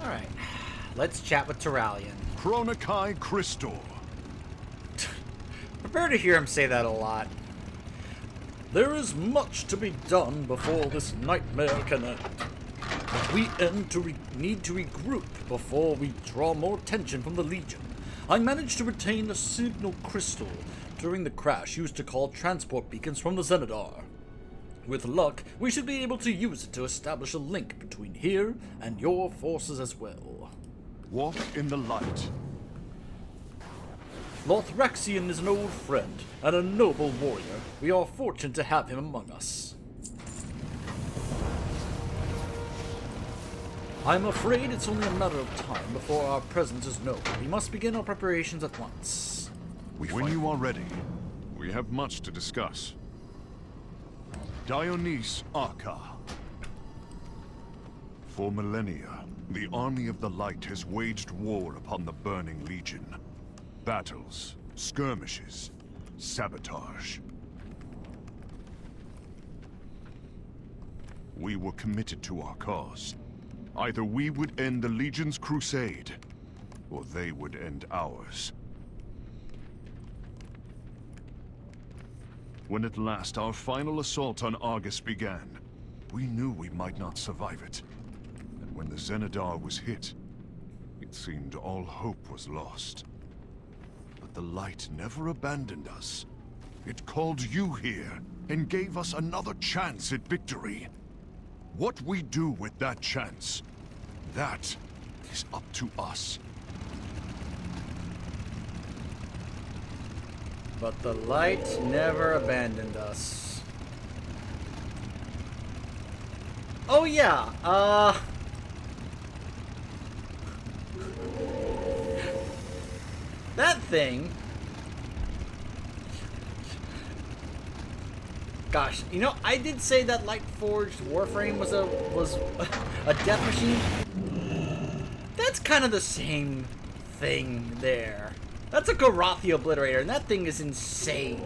Alright, let's chat with Turalian. Chronikai Crystal. Prepare to hear him say that a lot. There is much to be done before this nightmare can end. But we need to regroup before we draw more attention from the Legion. I managed to retain a signal crystal during the crash used to call transport beacons from the Zenadar. With luck, we should be able to use it to establish a link between here and your forces as well. Walk in the light. Lothraxion is an old friend and a noble warrior. We are fortunate to have him among us. I'm afraid it's only a matter of time before our presence is known. We must begin our preparations at once. When you are ready, we have much to discuss. Dionyse Arca. For millennia, the Army of the Light has waged war upon the Burning Legion. Battles, skirmishes, sabotage. We were committed to our cause. Either we would end the Legion's crusade, or they would end ours. When at last our final assault on Argus began, we knew we might not survive it. And when the Zenadar was hit, it seemed all hope was lost. But the light never abandoned us. It called you here and gave us another chance at victory. What we do with that chance, that is up to us. But the light never abandoned us. Oh yeah, that thing. Gosh, you know, I did say that Lightforged Warframe was a death machine. That's kind of the same thing there. That's a Garathi Obliterator, and that thing is insane.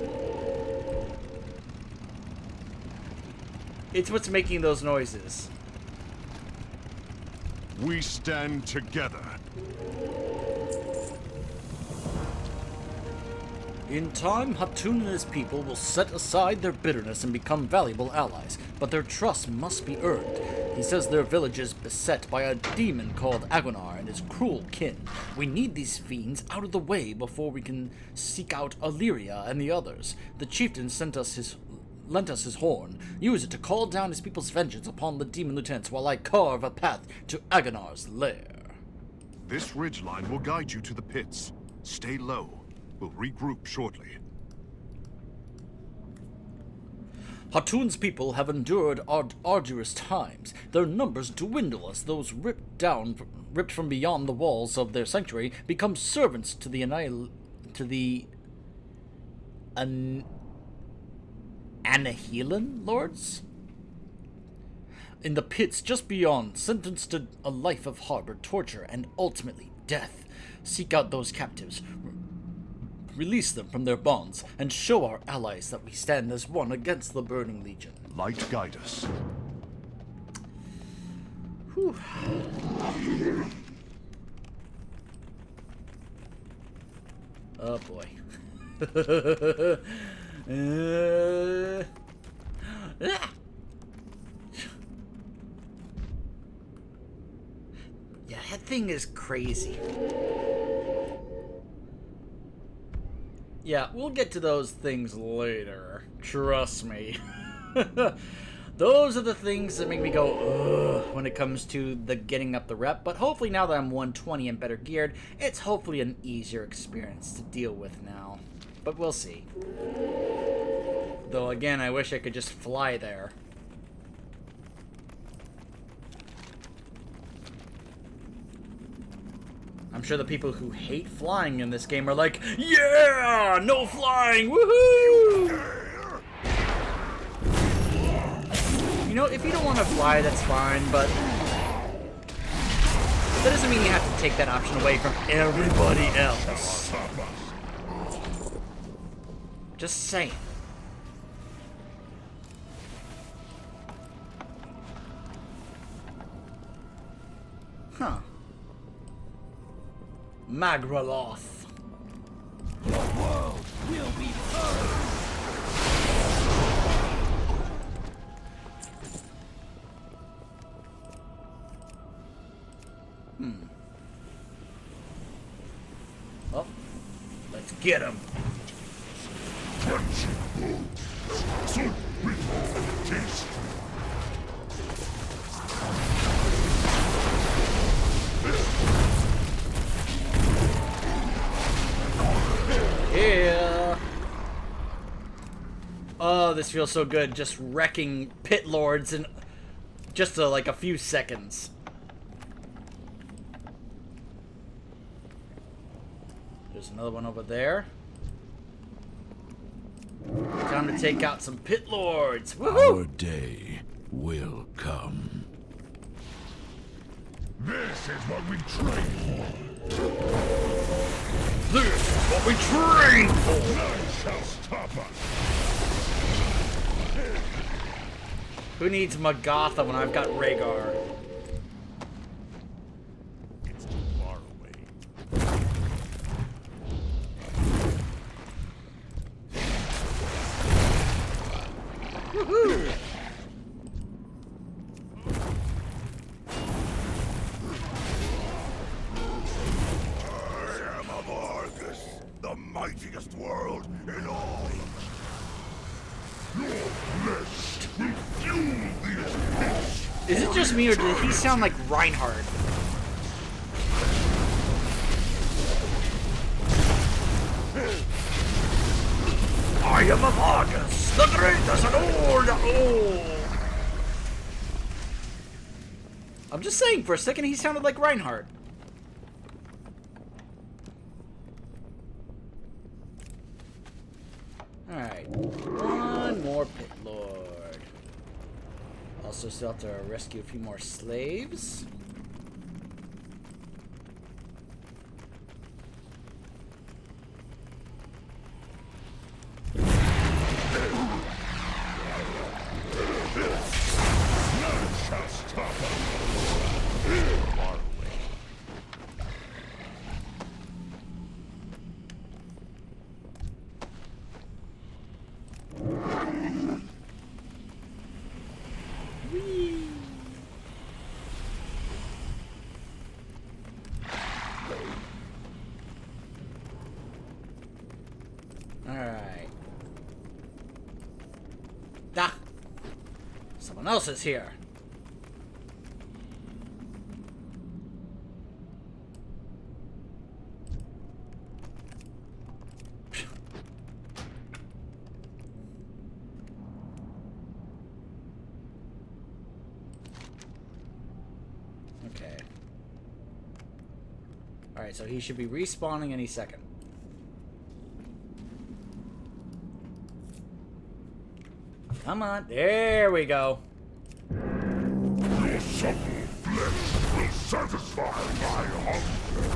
It's what's making those noises. We stand together. In time, Hatun and his people will set aside their bitterness and become valuable allies, but their trust must be earned. He says their village is beset by a demon called Aguinar and his cruel kin. We need these fiends out of the way before we can seek out Illyria and the others. The chieftain lent us his horn. Use it to call down his people's vengeance upon the demon lieutenants while I carve a path to Aguinar's lair. This ridgeline will guide you to the pits. Stay low. We'll regroup shortly. Hatun's people have endured arduous times. Their numbers dwindle as those ripped from beyond the walls of their sanctuary become servants to the Anahelan lords. In the pits just beyond, sentenced to a life of harbor torture and ultimately death. Seek out those captives. Release them from their bonds, and show our allies that we stand as one against the Burning Legion. Light guide us. Whew. Oh boy. Yeah, that thing is crazy. Yeah, we'll get to those things later. Trust me. Those are the things that make me go, ugh, when it comes to the getting up the rep. But hopefully now that I'm 120 and better geared, it's hopefully an easier experience to deal with now. But we'll see. Though again, I wish I could just fly there. I'm sure the people who hate flying in this game are like, yeah, no flying, woohoo! You know, if you don't want to fly, that's fine, but that doesn't mean you have to take that option away from everybody else. Just saying. Huh. Magraloth. Your world will be burned. Oh, let's get him. Yeah. Oh, this feels so good. Just wrecking pit lords in just like a few seconds. There's another one over there. Time to take out some pit lords. Woohoo! Our day will come. This is what we train for. This is what we train for. None shall stop us. Who needs Magatha when I've got Rhaegar? It's too far away. Woohoo! I am of Argus, the mightiest world in all. Your flesh will fuel these pits. Is it just me or did he sound like Reinhardt? I am of Argus, the greatest and old. Oh. I'm just saying, for a second he sounded like Reinhardt. Alright, one more pit lord. Also still have to rescue a few more slaves. Alright. Ah! Someone else is here. Okay. Alright, so he should be respawning any second. Come on, there we go. Your supple flesh will satisfy my hunger.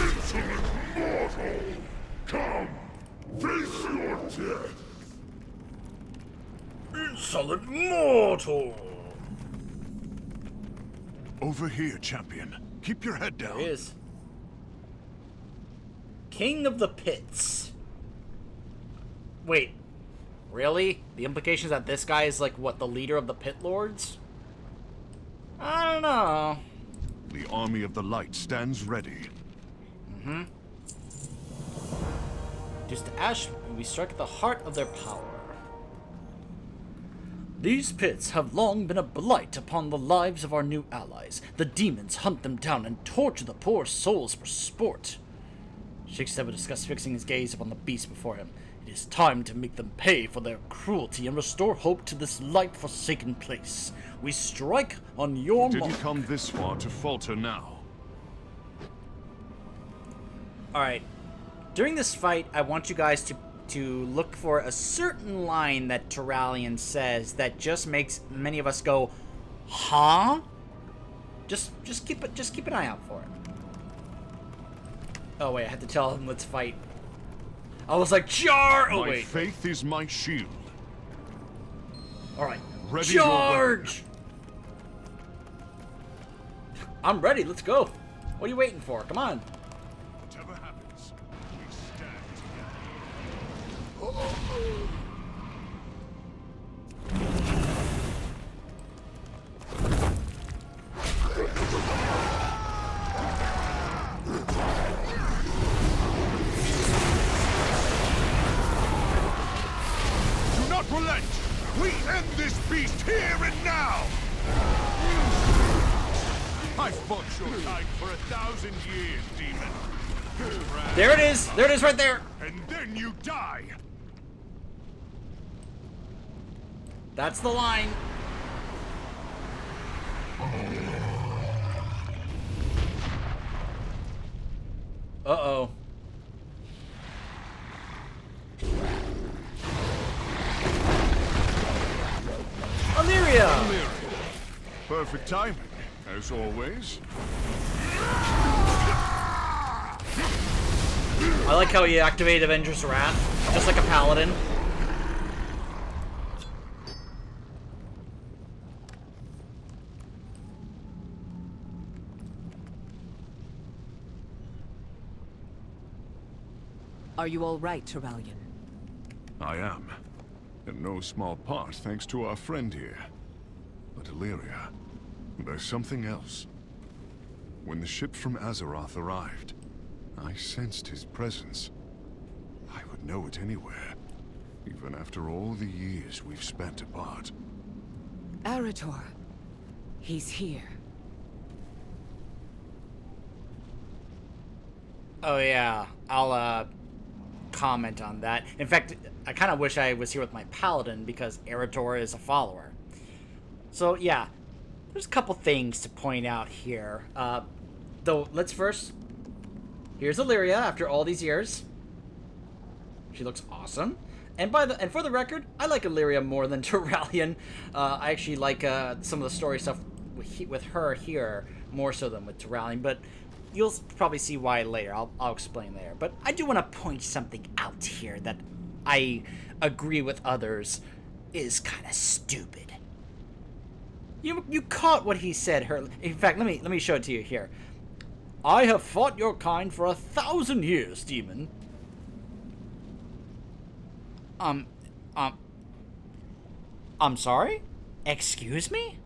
Insolent mortal! Come, face your death! Insolent mortal! Over here, champion. Keep your head down. There he is. King of the Pits. Wait, really? The implications that this guy is like, what, the leader of the Pit Lords? I don't know. The army of the light stands ready. Mm-hmm. Just to ash, we strike at the heart of their power. These pits have long been a blight upon the lives of our new allies. The demons hunt them down and torture the poor souls for sport. Shakespeare would discuss fixing his gaze upon the beast before him. It is time to make them pay for their cruelty and restore hope to this light-forsaken place. We strike on your Did mark. you come this far to falter now? Alright. During this fight, I want you guys to look for a certain line that Turalyon says that just makes many of us go, huh? Just keep an eye out for it. Oh wait, I had to tell him let's fight. I was like, Jar! Oh My wait. faith is my shield. Alright. Ready your Charge! I'm ready, let's go. What are you waiting for? Come on. Whatever happens, we stand together. Do not relent! We end this beast here and now! I fought your kind for 1,000 years, demon. There it is! There it is right there! And then you die! That's the line. Uh-oh. Illyria! Perfect timing, as always. I like how he activated Avenger's Wrath, just like a paladin. Are you all right, Terralion? I am. In no small part thanks to our friend here. But Illyria, there's something else. When the ship from Azeroth arrived, I sensed his presence. I would know it anywhere, even after all the years we've spent apart. Arator. He's here. Oh yeah, I'll comment on that. In fact, I kind of wish I was here with my paladin because Arator is a follower. So yeah, there's a couple things to point out here. Though let's first. Here's Illyria after all these years. She looks awesome. And for the record, I like Illyria more than Terralion. I actually like some of the story stuff with her here more so than with Terralion, but you'll probably see why later. I'll explain later. But I do want to point something out here that I agree with others is kind of stupid. You caught what he said. In fact, let me show it to you here. I have fought your kind for 1,000 years, demon. I'm sorry? Excuse me?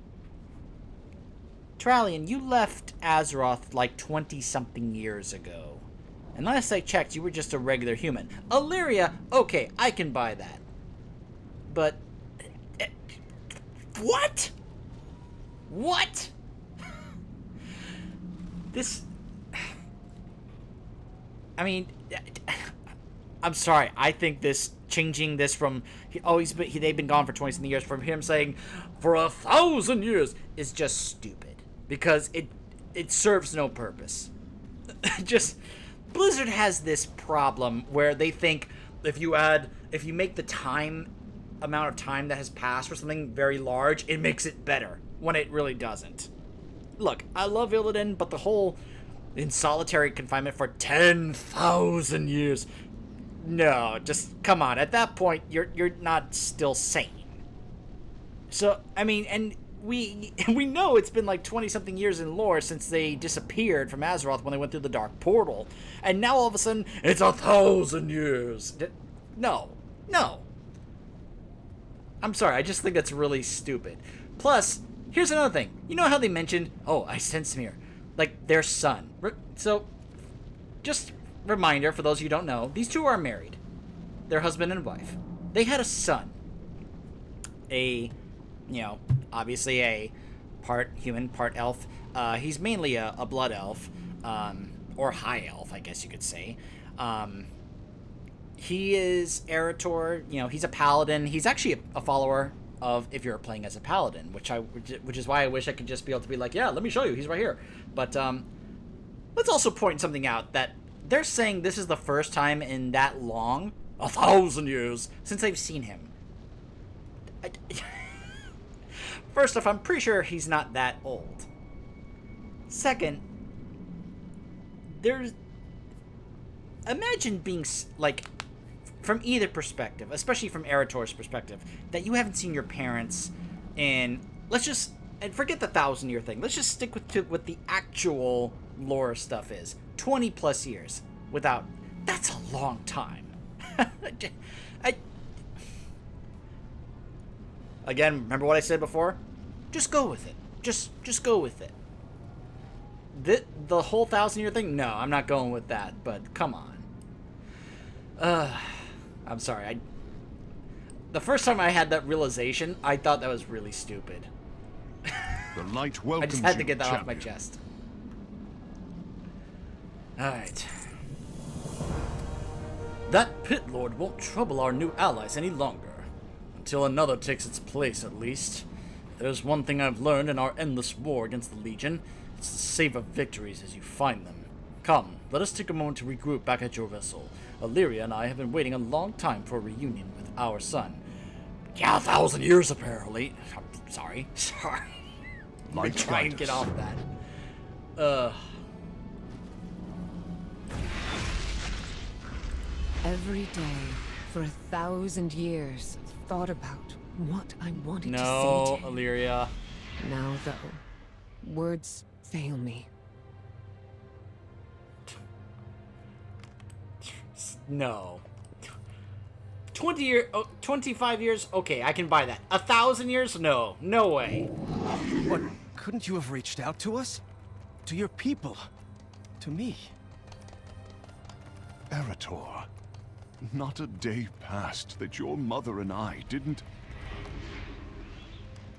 Terralion, you left Azeroth like 20-something years ago. And last I checked, you were just a regular human. Illyria, okay, I can buy that. But... what? What? This... I mean... I'm sorry, I think changing this from... they've been gone for 20-something years, from him saying, for 1,000 years, is just stupid. Because it serves no purpose. Just... Blizzard has this problem where they think if you make the amount of time that has passed for something very large, it makes it better, when it really doesn't. Look, I love Illidan, but the whole in solitary confinement for 10,000 years, no, just come on. At that point, you're not still sane. So I mean, and we know it's been like 20-something years in lore since they disappeared from Azeroth when they went through the Dark Portal, and now all of a sudden it's 1,000 years. No. I'm sorry, I just think that's really stupid. Plus, here's another thing. You know how they mentioned, oh, I sense Smear, like their son. So, just reminder for those of you who don't know, these two are married. They're husband and wife. They had a son. Obviously a part human, part elf. He's mainly a blood elf, or high elf, I guess you could say. He is Arator. He's a paladin. He's actually a follower of if you're playing as a paladin, which is why I wish I could just be able to be like, yeah, let me show you. He's right here. But let's also point something out that they're saying this is the first time in that long, 1,000 years, since they've seen him. First off, I'm pretty sure he's not that old. Second, imagine being, like, from either perspective, especially from Erator's perspective, that you haven't seen your parents in, let's just, and forget the 1,000-year thing, let's just stick with what the actual lore stuff is. 20 plus years without, that's a long time. Again, remember what I said before? Just go with it. Just go with it. The whole 1,000-year thing? No, I'm not going with that, but come on. I'm sorry. The first time I had that realization, I thought that was really stupid. The light I welcomes just had to you, get that off my champion. chest. Alright. That pit lord won't trouble our new allies any longer. Until another takes its place, at least. If there's one thing I've learned in our endless war against the Legion, it's to savor victories as you find them. Come, let us take a moment to regroup back at your vessel. Illyria and I have been waiting a long time for a reunion with our son. Yeah, 1,000 years apparently. Sorry. Let me try and get off that. Every day, for 1,000 years, I've thought about what I wanted to say No, to him. Illyria. Now, though, words fail me. No. 25 years? Okay, I can buy that. 1,000 years? No. No way. What, couldn't you have reached out to us? To your people? To me? Erator, not a day passed that your mother and I didn't...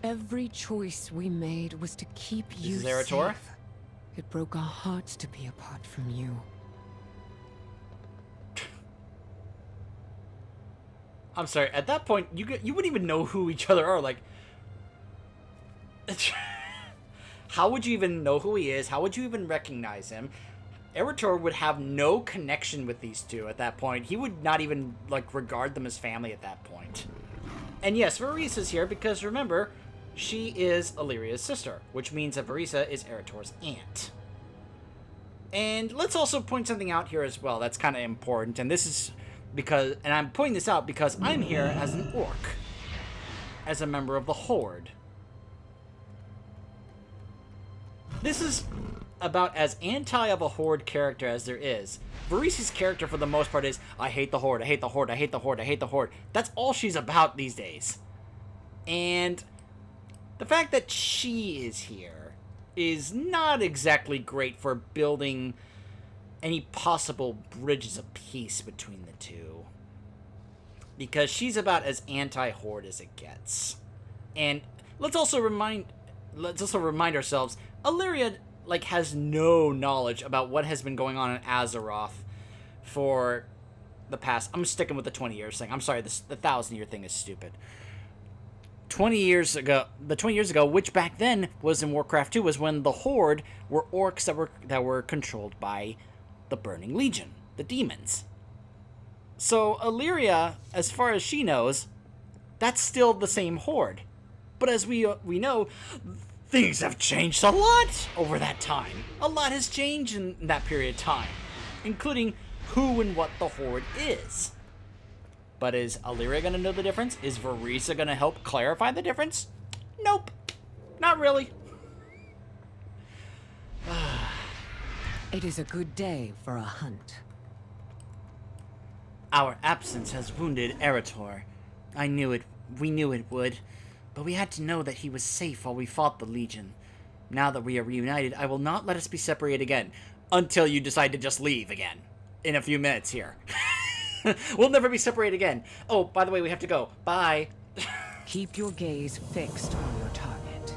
Every choice we made was to keep you is Erator? safe. It broke our hearts to be apart from you. I'm sorry, at that point, you wouldn't even know who each other are, like... How would you even know who he is? How would you even recognize him? Erator would have no connection with these two at that point. He would not even, like, regard them as family at that point. And yes, Vereesa's here because, remember, she is Illyria's sister, which means that Vereesa is Erator's aunt. And let's also point something out here as well that's kind of important, and this is... because, and I'm pointing this out because I'm here as an orc, as a member of the Horde. This is about as anti of a Horde character as there is. Vereesa's character for the most part is, I hate the Horde, I hate the Horde, I hate the Horde, I hate the Horde. That's all she's about these days. And the fact that she is here is not exactly great for building any possible bridges of peace between the two. Because she's about as anti-Horde as it gets. And let's also remind ourselves, Illyria, like, has no knowledge about what has been going on in Azeroth for the past... I'm sticking with the 20 years thing. I'm sorry, the 1,000-year thing is stupid. 20 years ago, which back then was in Warcraft 2, was when the Horde were orcs that were controlled by the Burning Legion, the demons. So Illyria, as far as she knows, that's still the same Horde. But as we know, things have changed a lot over that time. A lot has changed in that period of time, including who and what the Horde is. But is Illyria going to know the difference? Is Vereesa going to help clarify the difference? Nope. Not really. It is a good day for a hunt. Our absence has wounded Erator. I knew it. We knew it would. But we had to know that he was safe while we fought the Legion. Now that we are reunited, I will not let us be separated again. Until you decide to just leave again. In a few minutes here. We'll never be separated again. Oh, by the way, we have to go. Bye. Keep your gaze fixed on your target.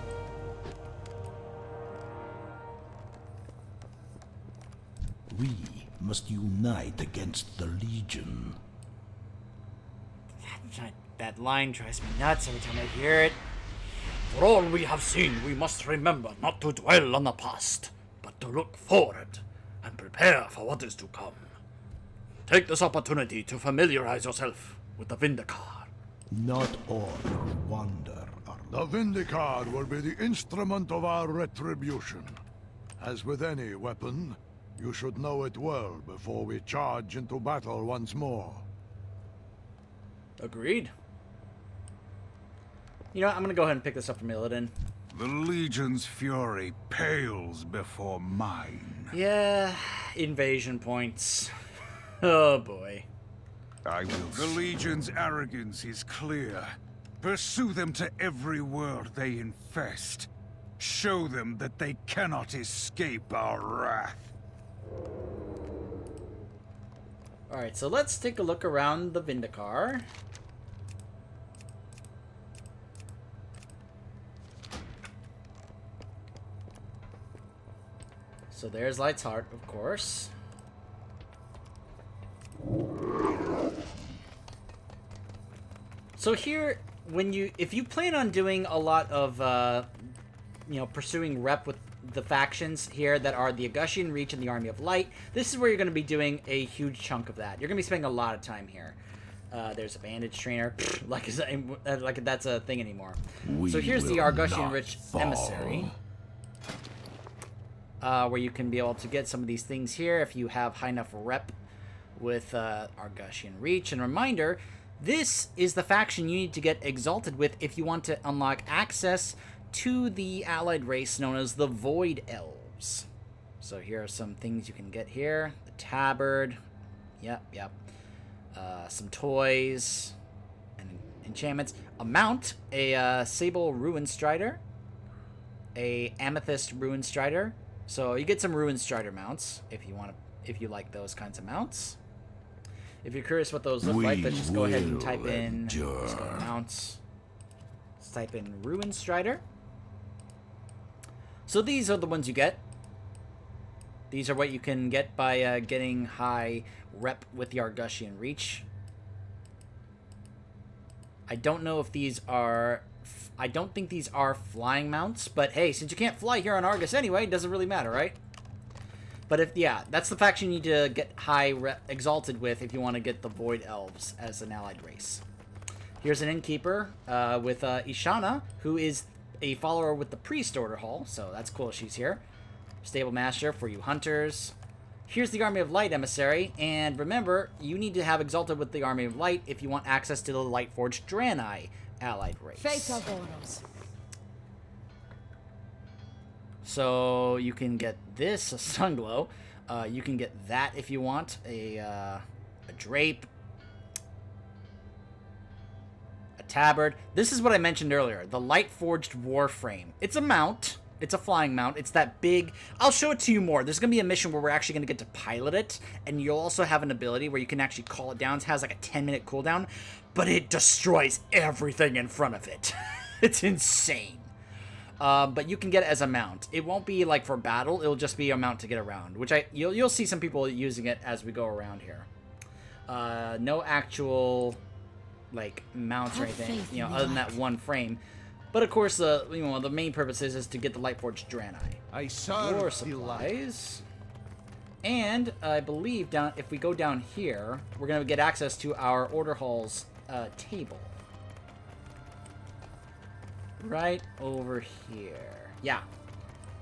We must unite against the Legion. That line drives me nuts every time I hear it. For all we have seen, we must remember not to dwell on the past, but to look forward and prepare for what is to come. Take this opportunity to familiarize yourself with the Vindicar. Not all who wander are The Vindicar will be the instrument of our retribution. As with any weapon, you should know it well before we charge into battle once more. Agreed. You know what? I'm gonna go ahead and pick this up from Illidan. The Legion's fury pales before mine. Yeah, invasion points. Oh boy. I will. The Legion's arrogance is clear. Pursue them to every world they infest. Show them that they cannot escape our wrath. Alright, so let's take a look around the Vindicar. So there's Light's Heart, of course. So here, if you plan on doing a lot of, you know, pursuing rep with the factions here that are the Augustan Reach and the Army of Light, this is where you're going to be doing a huge chunk of that. You're going to be spending a lot of time here. There's a bandage trainer, like that's a thing anymore. So here's the Augustan Reach Emissary, where you can be able to get some of these things here if you have high enough rep with Augustan Reach. And reminder, this is the faction you need to get exalted with if you want to unlock access to the allied race known as the Void Elves. So here are some things you can get here. The tabard. Yep. Some toys. And enchantments. A mount. A Sable Ruin Strider. A Amethyst Ruin Strider. So you get some Ruin Strider mounts if you like those kinds of mounts. If you're curious what those look like, let's just go ahead and type in let's go to mounts. Let's type in Ruin Strider. So these are the ones you get. These are what you can get by getting high rep with the Argusian Reach. I don't know if these are... I don't think these are flying mounts, but hey, since you can't fly here on Argus anyway, it doesn't really matter, right? But if, yeah, that's the faction you need to get high exalted with if you want to get the Void Elves as an allied race. Here's an Innkeeper with Ishana, who is a follower with the Priest Order Hall, so that's cool she's here. Stable Master for you hunters. Here's the Army of Light Emissary, and remember, you need to have exalted with the Army of Light if you want access to the Lightforged Draenei allied race. So you can get this, a Sunglow. You can get that if you want, a Drape, a Tabard. This is what I mentioned earlier, the Lightforged Warframe. It's a mount. It's a flying mount. It's that big... I'll show it to you more. There's going to be a mission where we're actually going to get to pilot it, and you'll also have an ability where you can actually call it down. It has like a 10-minute cooldown, but it destroys everything in front of it. It's insane. But you can get it as a mount. It won't be like for battle. It'll just be a mount to get around, which you'll see some people using it as we go around here. No actual like mounts or anything, you know, other than that one frame. But of course, the main purpose is to get the Lightforged Draenei. War supplies. And I believe if we go down here, we're gonna get access to our Order Hall's table. Right over here. Yeah.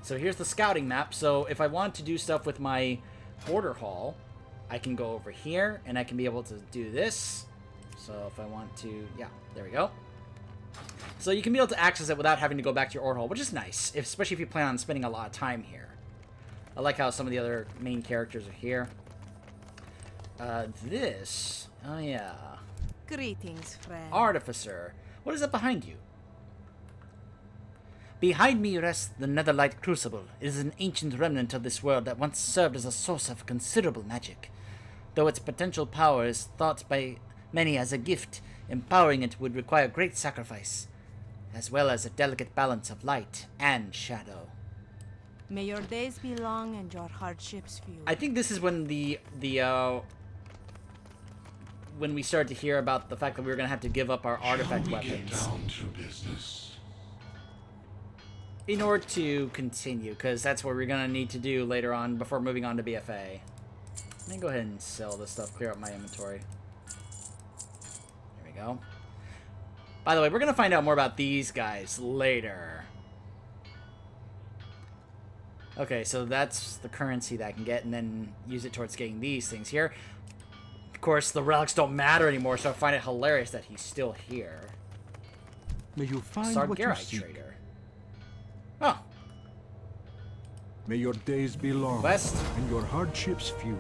So here's the scouting map. So if I want to do stuff with my Order Hall, I can go over here and I can be able to do this. So if I want to, yeah, there we go. So you can be able to access it without having to go back to your Order Hall, which is nice, especially if you plan on spending a lot of time here. I like how some of the other main characters are here. This, oh yeah. Greetings, friend. Artificer. What is that behind you? Behind me rests the Netherlight Crucible. It is an ancient remnant of this world that once served as a source of considerable magic. Though its potential power is thought by many as a gift, empowering it would require great sacrifice, as well as a delicate balance of light and shadow. May your days be long and your hardships few. I think this is when when we started to hear about the fact that we were going to have to give up our artifact weapons. Get down to business. In order to continue, because that's what we're going to need to do later on before moving on to BFA. Let me go ahead and sell this stuff, clear up my inventory. There we go. By the way, we're going to find out more about these guys later. Okay, so that's the currency that I can get, and then use it towards getting these things here. course, the relics don't matter anymore, so I find it hilarious that he's still here. May you find what you Sargerite seek. trader. Oh, May your days be long Quest. and your hardships few.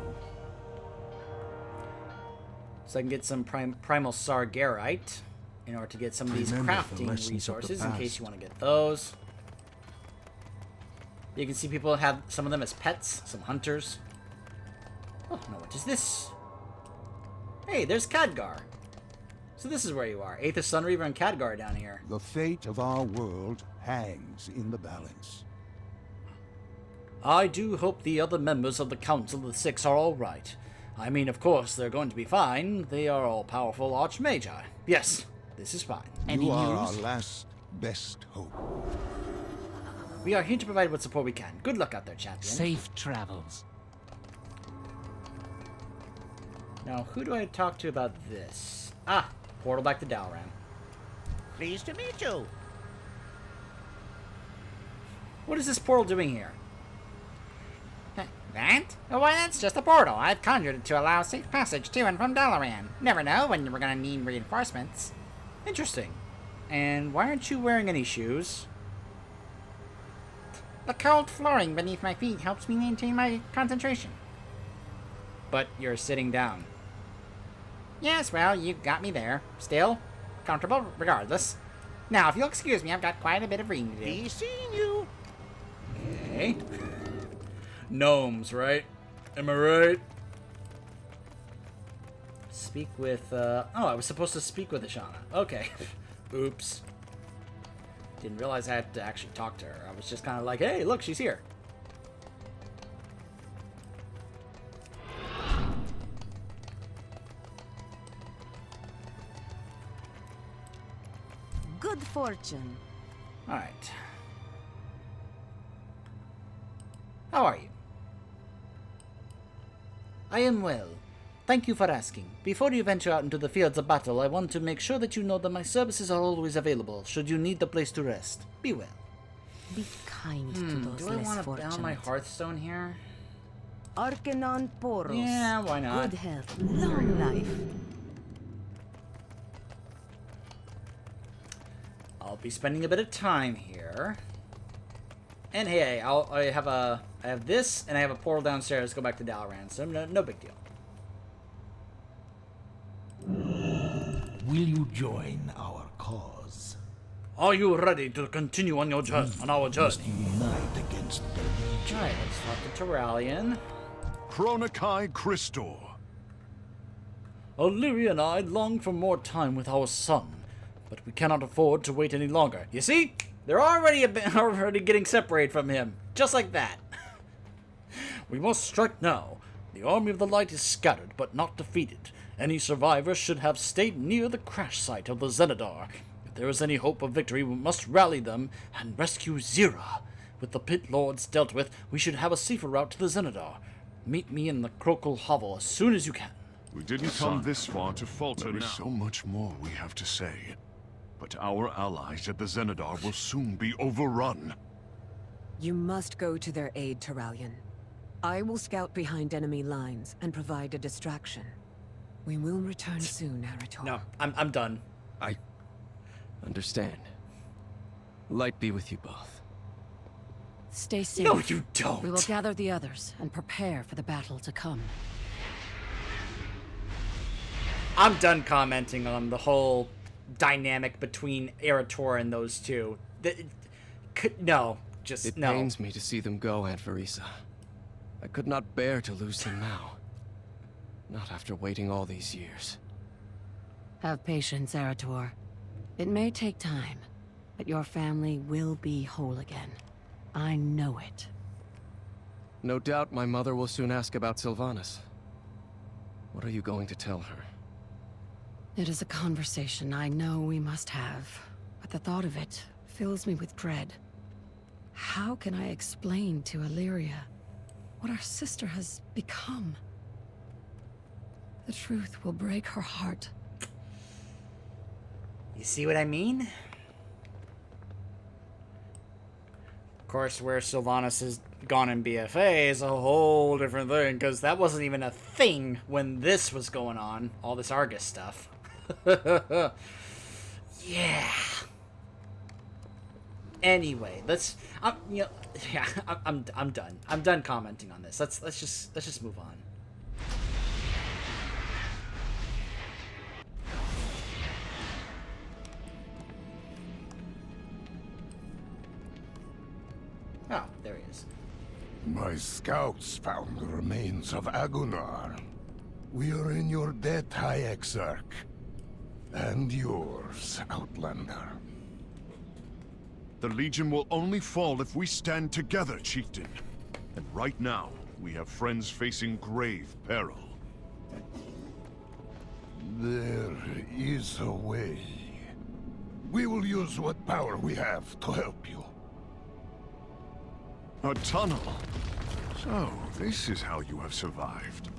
so I can get some primal Sargerite in order to get some of these Remember the crafting lessons of the resources in case past. you want to get those. You can see people have some of them as pets, some hunters. Oh, no, what is this? Hey, there's Khadgar. So this is where you are. Eighth of Sunreaver and Khadgar down here. The fate of our world hangs in the balance. I do hope the other members of the Council of the Six are all right. I mean, of course, they're going to be fine. They are all powerful archmagi. Yes, this is fine. You are our last best hope. We are here to provide what support we can. Good luck out there, champion. Safe travels. Now, who do I talk to about this? Ah, portal back to Dalran. Pleased to meet you. What is this portal doing here? That? Why, that's just a portal. I've conjured it to allow safe passage to and from Dalaran. Never know when we're gonna need reinforcements. Interesting. And why aren't you wearing any shoes? The cold flooring beneath my feet helps me maintain my concentration. But you're sitting down. Yes, well, you got me there. Still, comfortable regardless. Now, if you'll excuse me, I've got quite a bit of reading to do. Be seeing you. Okay. Gnomes, right? Am I right? Speak with, oh, I was supposed to speak with Ashana. Okay. Oops. Didn't realize I had to actually talk to her. I was just kind of like, hey, look, she's here. Good fortune. Alright. How are you? I am well. Thank you for asking. Before you venture out into the fields of battle, I want to make sure that you know that my services are always available, should you need the place to rest. Be well. Be kind to those Do I less want to fortunate. down my Hearthstone here? Arcanon Poros. Yeah, why not? Good health, long life. I'll be spending a bit of time here. And hey, I have this, and I have a portal downstairs to go back to Dalaran, so no big deal. Will you join our cause? Are you ready to continue on your journey, on our Must journey? unite against the Legion. Alright, let's talk to Terralion. Chronokai Crystor. Illyria and I long for more time with our son, but we cannot afford to wait any longer. You see? They're already already getting separated from him. Just like that. We must strike now. The army of the light is scattered, but not defeated. Any survivors should have stayed near the crash site of the Zenadar. If there is any hope of victory, we must rally them and rescue Zira. With the pit lords dealt with, we should have a safer route to the Zenadar. Meet me in the Crokle Hovel as soon as you can. We didn't come this far to falter. There is so much more we have to say. But our allies at the Zenadar will soon be overrun. You must go to their aid, Terralion. I will scout behind enemy lines and provide a distraction. We will return soon, Arator. No, I'm done. I understand. Light be with you both. Stay safe. No, you don't. We will gather the others and prepare for the battle to come. I'm done commenting on the whole dynamic between Arator and those two. No, just It no. pains me to see them go, Aunt Verisa. I could not bear to lose them now. Not after waiting all these years. Have patience, Arator. It may take time, but your family will be whole again. I know it. No doubt my mother will soon ask about Sylvanas. What are you going to tell her? It is a conversation I know we must have, but the thought of it fills me with dread. How can I explain to Illyria what our sister has become? The truth will break her heart. You see what I mean? Of course, where Sylvanas is gone in BFA is a whole different thing, because that wasn't even a thing when this was going on, all this Argus stuff. Yeah. Anyway, let's I'm done. I'm done commenting on this. Let's just move on. Oh, there he is. My scouts found the remains of Agunar. We are in your debt, High Exarch. And yours, Outlander. The Legion will only fall if we stand together, Chieftain. And right now, we have friends facing grave peril. There is a way. We will use what power we have to help you. A tunnel? So, this is how you have survived.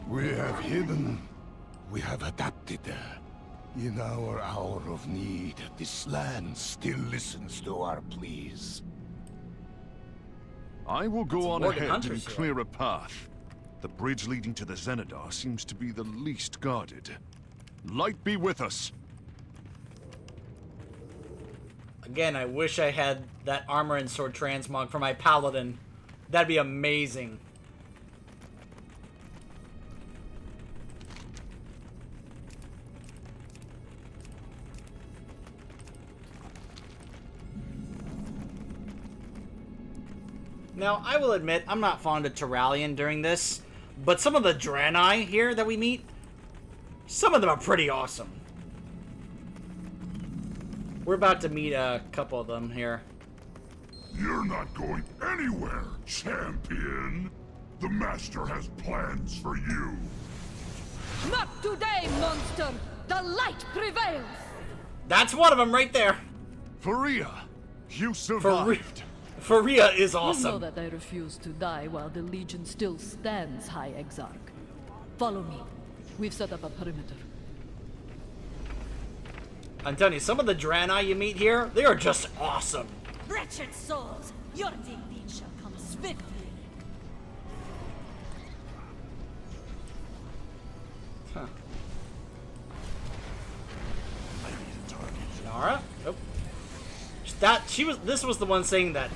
We have hidden. We have adapted. In our hour of need, this land still listens to our pleas. I will go on Morgan ahead Hunter's and here. clear a path. The bridge leading to the Zenadar seems to be the least guarded. Light be with us. Again, I wish I had that armor and sword transmog for my paladin. That'd be amazing. Now, I will admit, I'm not fond of Terralion during this, but some of the Draenei here that we meet, some of them are pretty awesome. We're about to meet a couple of them here. You're not going anywhere, champion. The Master has plans for you. Not today, monster! The light prevails! That's one of them right there. Faria, you survived. Faria is You know awesome. that I refuse to die while the Legion still stands, High Exarch. Follow me. We've set up a perimeter. I'm telling you, some of the Draenei you meet here, they are just awesome. Wretched souls, your deed shall come swiftly. Huh. Nara? Nope. This was the one saying that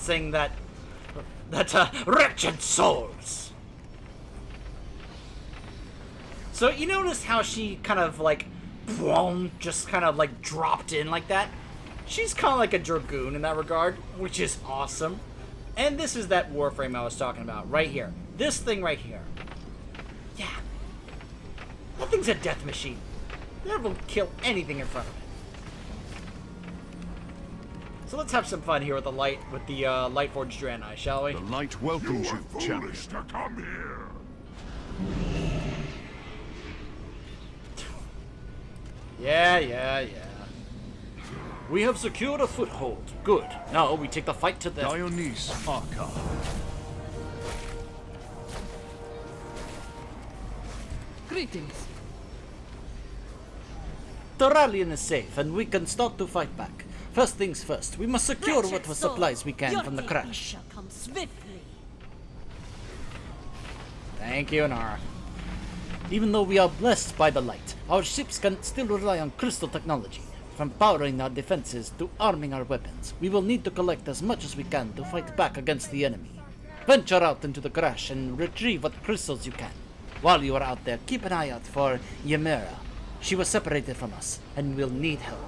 wretched souls. So you notice how she kind of like, boom, just kind of like dropped in like that? She's kind of like a Dragoon in that regard, which is awesome. And this is that Warframe I was talking about, right here. This thing right here. Yeah. That thing's a death machine. That will kill anything in front of it. So let's have some fun here with the Lightforged Draenei, shall we? The light welcomes you, champion. Foolish to come here. Yeah. We have secured a foothold. Good. Now we take the fight to the... Dionysus Arca. Greetings. Terralion is safe, and we can start to fight back. First things first, we must secure what supplies we can from the crash. Shall come swiftly. Thank you, Nara. Even though we are blessed by the light, our ships can still rely on crystal technology. From powering our defenses to arming our weapons, we will need to collect as much as we can to fight back against the enemy. Venture out into the crash and retrieve what crystals you can. While you are out there, keep an eye out for Ymera. She was separated from us, and will need help.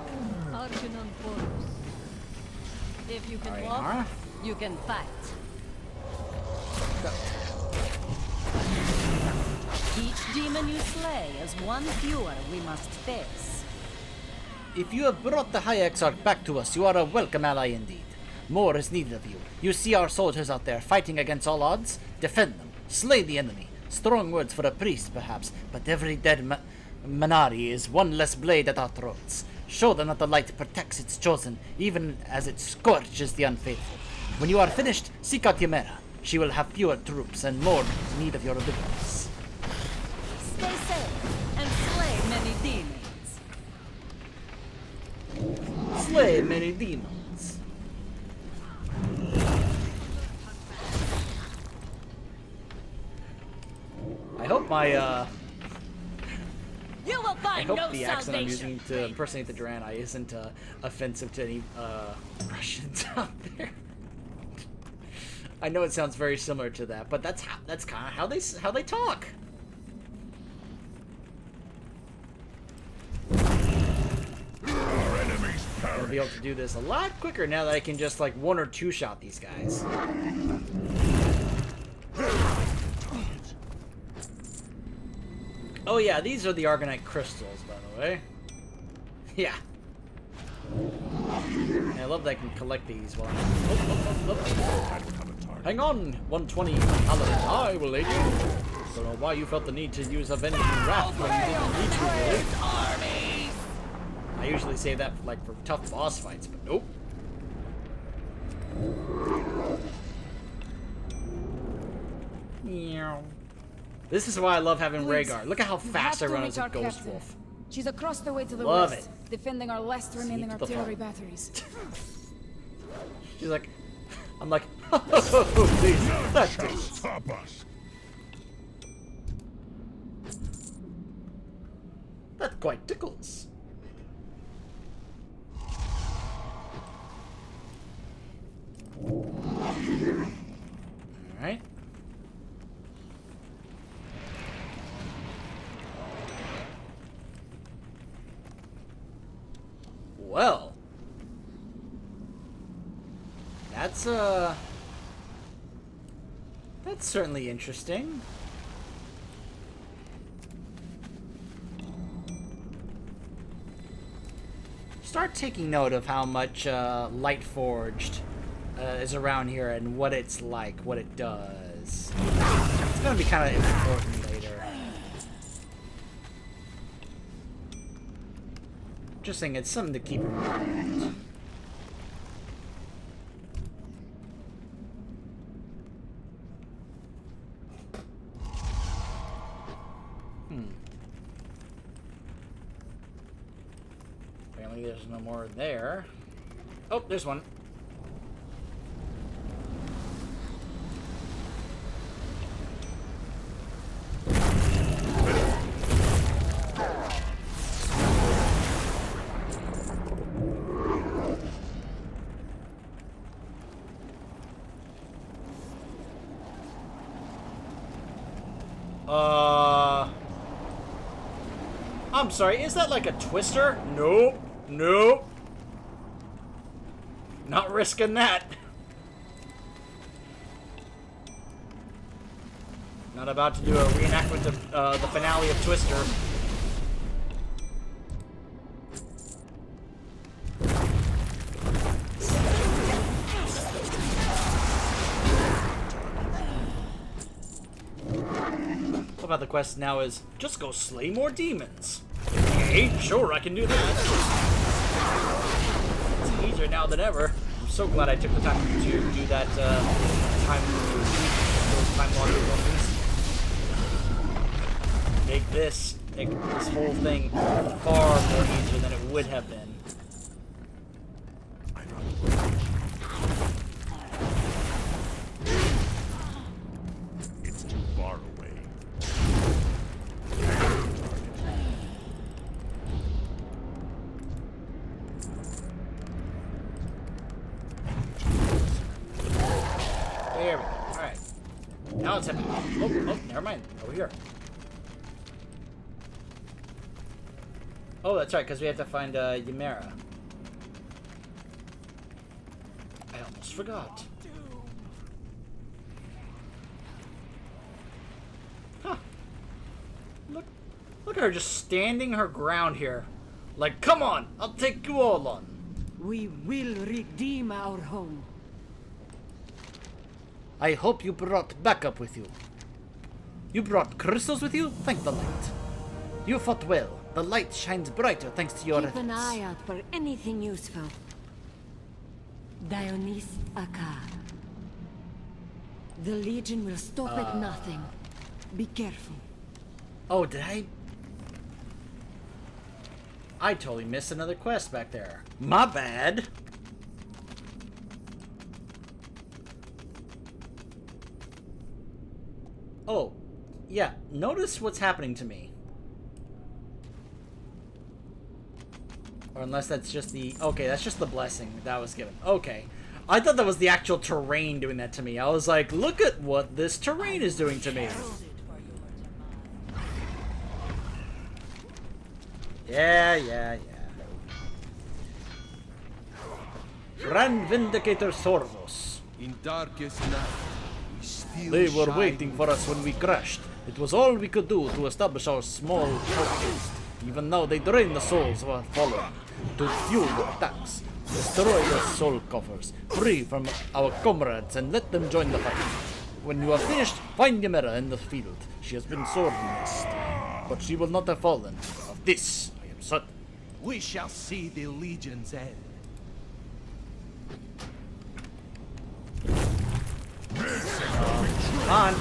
Arcanon Force. If you can Alright, walk, Nara. you can fight. Each demon you slay is one fewer we must face. If you have brought the High Exarch back to us, you are a welcome ally indeed. More is needed of you. You see our soldiers out there fighting against all odds? Defend them. Slay the enemy. Strong words for a priest, perhaps, but every dead Manari is one less blade at our throats. Show them that the light protects its chosen, even as it scorches the unfaithful. When you are finished, seek out Ymera. She will have fewer troops and more need of your abilities. Stay safe and slay many demons. Slay many demons. my You will I find hope no the accent I'm salvation. using to impersonate the Draenei isn't offensive to any Russians out there. I know it sounds very similar to that, but that's kind of how they talk. Our enemies I'll be able to do this a lot quicker now that I can just like 1 or 2 shot these guys. Oh yeah, these are the Argonite crystals, by the way. Yeah. And I love that I can collect these while I'm... Hang on, 120 Paladin. I will aid you. Don't know why you felt the need to use Avenging Wrath when you didn't need to, really. I usually save that for tough boss fights, but nope. This is why I love having Rhaegar. Look at how fast I run as a Ghost Wolf. She's across the way to the Love west, it. defending our last remaining to the artillery front. batteries. She's like, I'm like, oh, please, that shall tickles. stop us. That quite tickles. Alright. Well. That's certainly interesting. Start taking note of how much Lightforged is around here and what it's like, what it does. It's gonna be kind of important later. Just saying, it's something to keep in mind. Apparently there's no more there. Oh, there's one. I'm sorry, is that like a twister? Nope. Nope. Not risking that. Not about to do a reenactment of the finale of Twister. What about the quest now is just go slay more demons? Okay, sure, I can do that. It's easier now than ever. I'm so glad I took the time to do that time logging moments. Make this whole thing far more easier than it would have been. It's too far away. There we go. Alright. Now it's happening. Oh, never mind. Over here. Oh, that's right, because we have to find Ymera. I almost forgot. Huh. Look at her just standing her ground here. Like, come on, I'll take you all on. We will redeem our home. I hope you brought backup with you. You brought crystals with you? Thank the light. You fought well. The light shines brighter thanks to your Keep an efforts. eye out for anything useful. Dionys Akar. The Legion will stop at nothing. Be careful. Oh, did I? I totally missed another quest back there. My bad. Oh, yeah, notice what's happening to me. Or unless that's just the... Okay, that's just the blessing that was given. Okay. I thought that was the actual terrain doing that to me. I was like, look at what this terrain is doing to me. Yeah. Grand Vindicator Sorvos. In darkest night, we still They were shine. waiting for us when we crashed. It was all we could do to establish our small outpost. Even now, they drain the souls of our fallen to fuel their attacks. Destroy their soul coffers, free from our comrades, and let them join the fight. When you are finished, find Ymera in the field. She has been sorely missed, but she will not have fallen. Of this, I am certain. We shall see the Legion's end. Come on.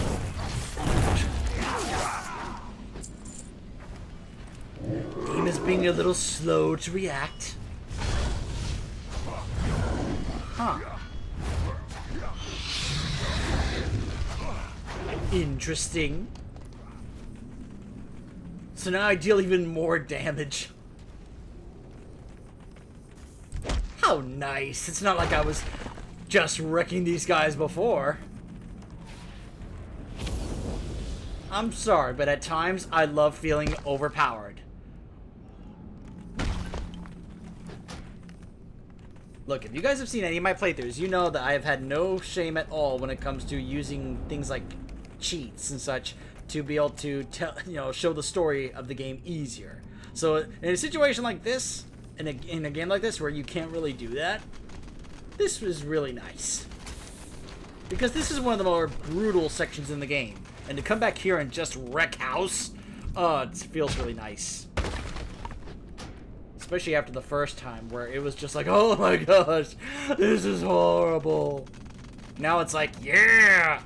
Game is being a little slow to react. Huh. Interesting. So now I deal even more damage. How nice. It's not like I was just wrecking these guys before. I'm sorry, but at times I love feeling overpowered. Look, if you guys have seen any of my playthroughs, you know that I have had no shame at all when it comes to using things like cheats and such to be able to tell, show the story of the game easier. So in a situation like this, in a game like this where you can't really do that, this was really nice. Because this is one of the more brutal sections in the game. And to come back here and just wreck house, it feels really nice. Especially after the first time where it was just like, oh my gosh, this is horrible. Now it's like, yeah!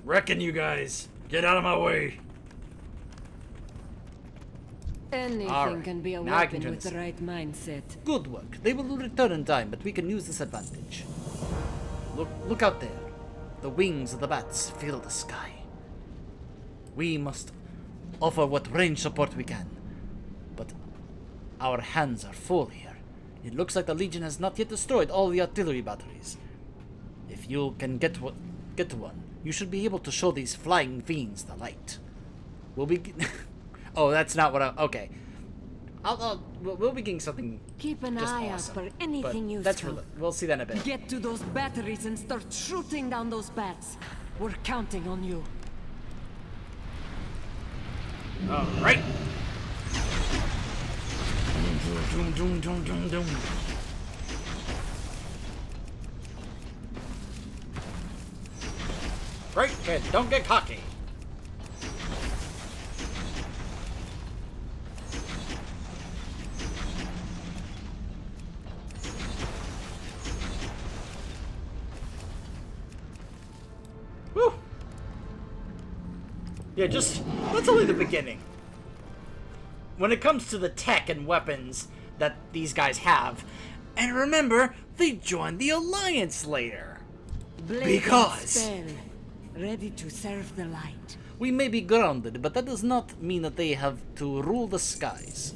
Wrecking you guys. Get out of my way. Anything can be a now I can weapon with turn the right mindset. Good work. They will return in time, but we can use this advantage. Look out there. The wings of the bats fill the sky. We must offer what range support we can. But our hands are full here. It looks like the Legion has not yet destroyed all the artillery batteries. If you can get to one, you should be able to show these flying fiends the light. We'll be... Oh, that's not what I... Okay. We'll be getting something. Keep an just eye awesome. out for anything useful. That's we'll see that in a bit. Get to those batteries and start shooting down those bats. We're counting on you. All right. Doom, doom, doom, doom, doom. Great kid, don't get cocky. Woo. Yeah, that's only the beginning. When it comes to the tech and weapons that these guys have, and remember, they joined the Alliance later. Because ready to serve the light. We may be grounded, but that does not mean that they have to rule the skies.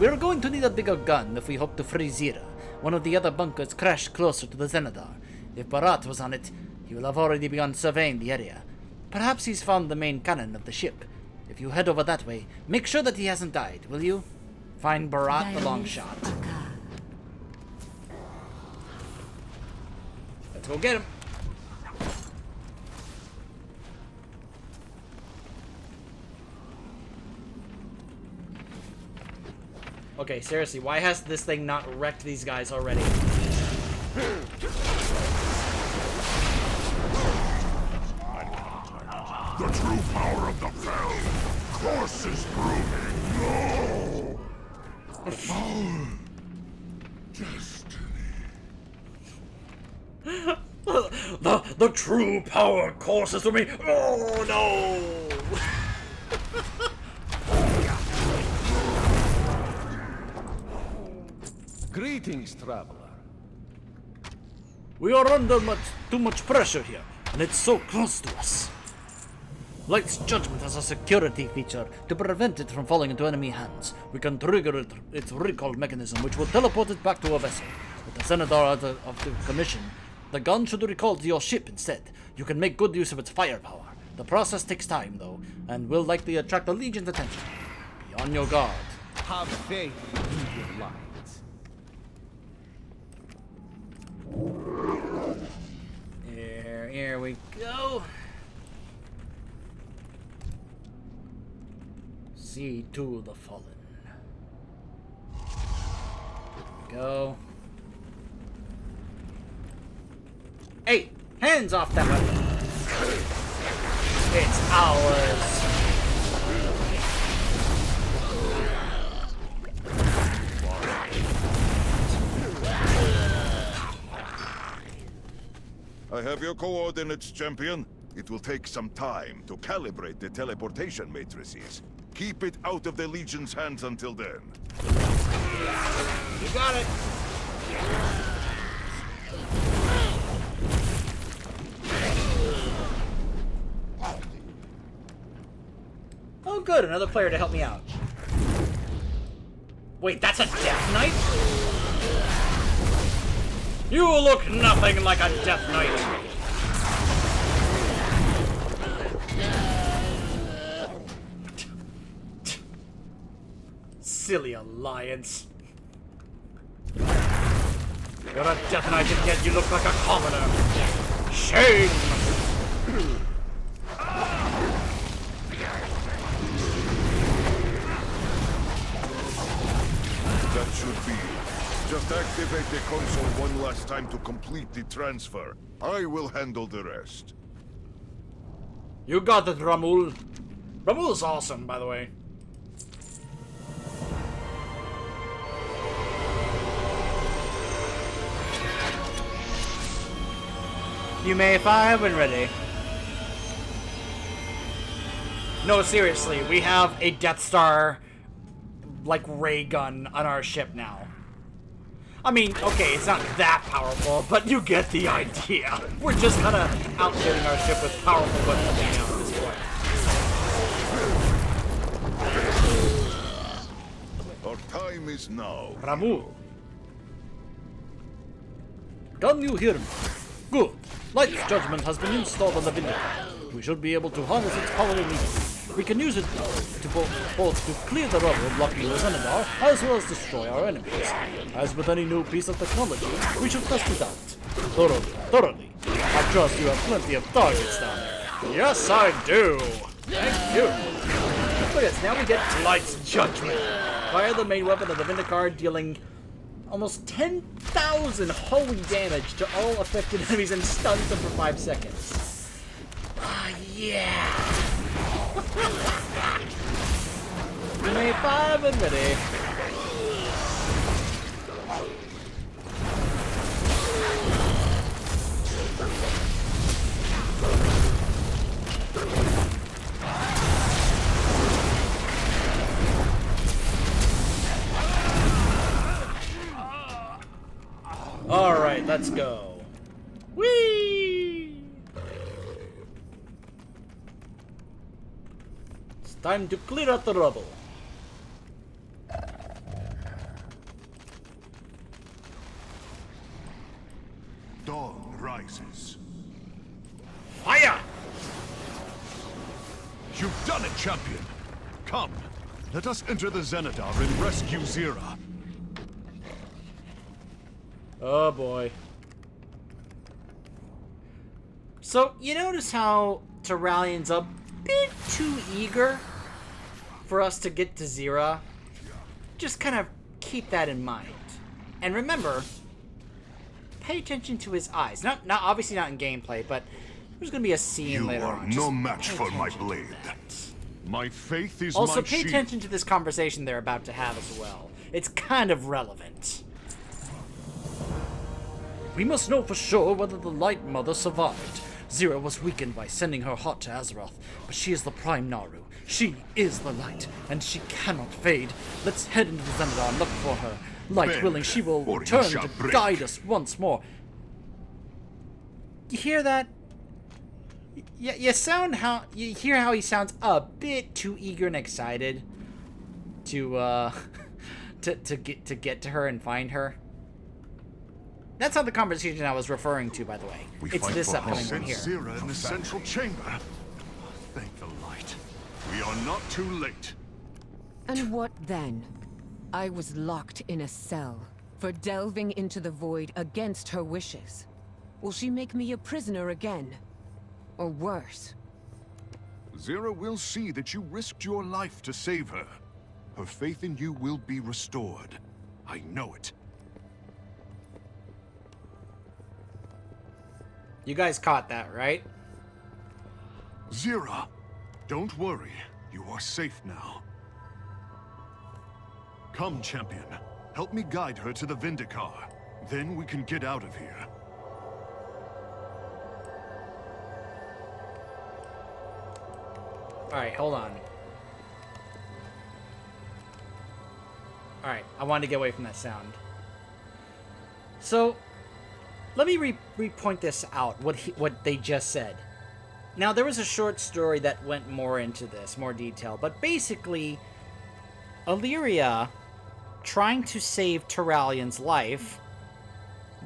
We are going to need a bigger gun if we hope to free Zira. One of the other bunkers crashed closer to the Zenadar. If Barat was on it, he will have already begun surveying the area. Perhaps he's found the main cannon of the ship. If you head over that way, make sure that he hasn't died, will you? Find Barat the long shot. Let's go get him. Okay, seriously, why has this thing not wrecked these guys already? The true power of the Fel courses through me. No! Destiny. The true power courses through me. Oh no! Greetings, traveler. We are under too much pressure here, and it's so close to us. Light's judgment has a security feature to prevent it from falling into enemy hands. We can trigger its recall mechanism, which will teleport it back to a vessel. With the Zenithar out of the commission, the gun should recall to your ship instead. You can make good use of its firepower. The process takes time, though, and will likely attract the Legion's attention. Be on your guard. Have faith in your lines. Here we go. See to the fallen. Here we go. Hey, hands off that weapon. It's ours. I have your coordinates, champion. It will take some time to calibrate the teleportation matrices. Keep it out of the Legion's hands until then. You got it. Oh good, another player to help me out. Wait, that's a Death Knight? You look nothing like a Death Knight. Silly alliance. You're a Death Knight and yet you look like a commoner. Shame! That should be. Just activate the console one last time to complete the transfer. I will handle the rest. You got it, Ramul. Ramul's awesome, by the way. You may fire when ready. No, seriously, we have a Death Star, like, ray gun on our ship now. I mean, okay, it's not that powerful, but you get the idea. We're just kind of outfitting our ship with powerful weapons now at this point. Our time is now. Ramu. Can you hear me? Good. Light's judgment has been installed on the Vindicator. We should be able to harness its power immediately. We can use it to both to clear the rubble blocking the Zenithar, as well as destroy our enemies. As with any new piece of technology, we should test it out. Thoroughly. I trust you have plenty of targets down there. Yes, I do. Thank you. Look at this, now we get Light's judgment. Fire the main weapon of the Vindicator, dealing almost 10,000 holy damage to all affected enemies and stuns them for 5 seconds. Ah, yeah. You may fire when ready. Alright, let's go. Whee! It's time to clear out the rubble. Dawn rises. Fire! You've done it, champion. Come, let us enter the Zenithar and rescue Zira. Oh boy. So, you notice how Tyrallian's a bit too eager for us to get to Zira? Just kind of keep that in mind. And remember, pay attention to his eyes. Not obviously not in gameplay, but there's going to be a scene later on. You are no match for my blade. My faith is also, my pay shield. attention to this conversation they're about to have as well. It's kind of relevant. We must know for sure whether the Light Mother survived. Zira was weakened by sending her heart to Azeroth, but she is the Prime Naru. She is the Light, and she cannot fade. Let's head into the Zenithar and look for her. Light Bend, willing, she will or you return shall to break. guide us once more. You hear that? you hear how he sounds a bit too eager and excited to to get to her and find her. That's not the conversation I was referring to, by the way. It's this upcoming one here. Zira in the central chamber. Thank the light. We are not too late. And what then? I was locked in a cell for delving into the void against her wishes. Will she make me a prisoner again? Or worse? Zira will see that you risked your life to save her. Her faith in you will be restored. I know it. You guys caught that, right? Zira, don't worry. You are safe now. Come, champion. Help me guide her to the Vindicar. Then we can get out of here. Alright, hold on. Alright, I wanted to get away from that sound. So, let me re-point this out, what they just said. Now, there was a short story that went more into this, more detail, but basically, Illyria trying to save Turalion's life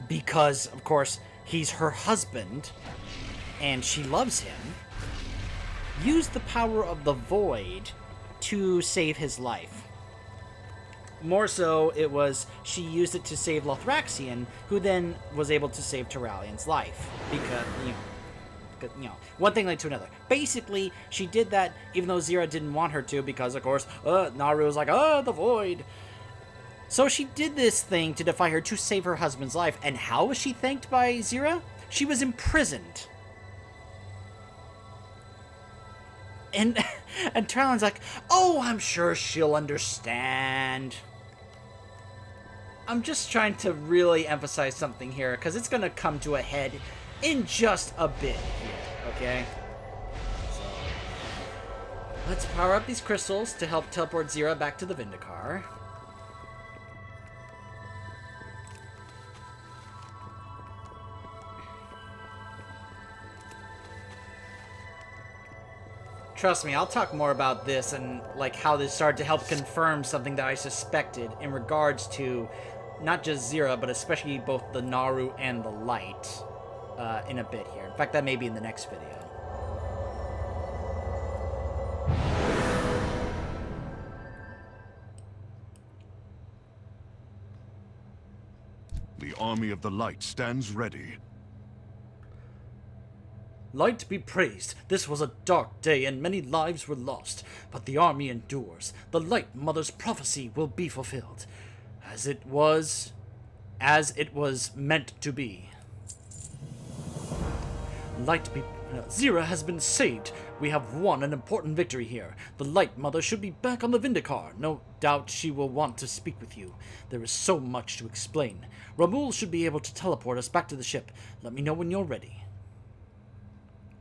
because, of course, he's her husband and she loves him, used the power of the Void to save his life. More so, it was she used it to save Lothraxion, who then was able to save Turalion's life. Because, one thing led to another. Basically, she did that even though Zira didn't want her to, because, of course, Naru was like, the Void. So she did this thing to defy her to save her husband's life. And how was she thanked by Zira? She was imprisoned. And Turalion's like, oh, I'm sure she'll understand. I'm just trying to really emphasize something here, because it's going to come to a head in just a bit here, okay? So, let's power up these crystals to help teleport Zira back to the Vindicar. Trust me, I'll talk more about this and like how this started to help confirm something that I suspected in regards to not just Zira, but especially both the Naru and the Light in a bit here. In fact, that may be in the next video. The army of the light stands ready. Light be praised, this was a dark day and many lives were lost, but the army endures. The Light Mother's prophecy will be fulfilled, as it was meant to be. Zira has been saved. We have won an important victory here. The Light Mother should be back on the Vindicar. No doubt she will want to speak with you. There is so much to explain. Ramul should be able to teleport us back to the ship. Let me know when you're ready.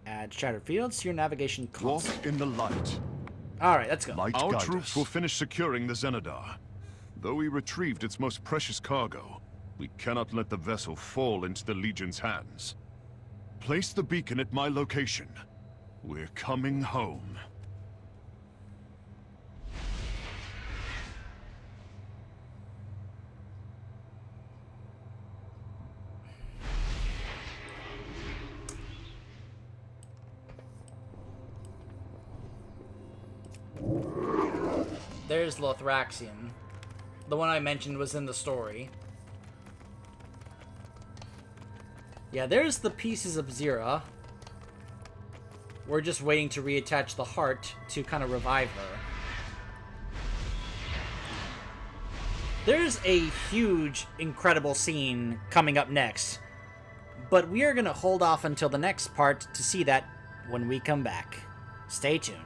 Add shattered fields to your navigation console. Walk in the light. Alright, let's go. Our troops will finish securing the Zenadar. Though we retrieved its most precious cargo, we cannot let the vessel fall into the Legion's hands. Place the beacon at my location. We're coming home. There's Lothraxion. The one I mentioned was in the story. Yeah, there's the pieces of Zira. We're just waiting to reattach the heart to kind of revive her. There's a huge, incredible scene coming up next. But we are going to hold off until the next part to see that when we come back. Stay tuned.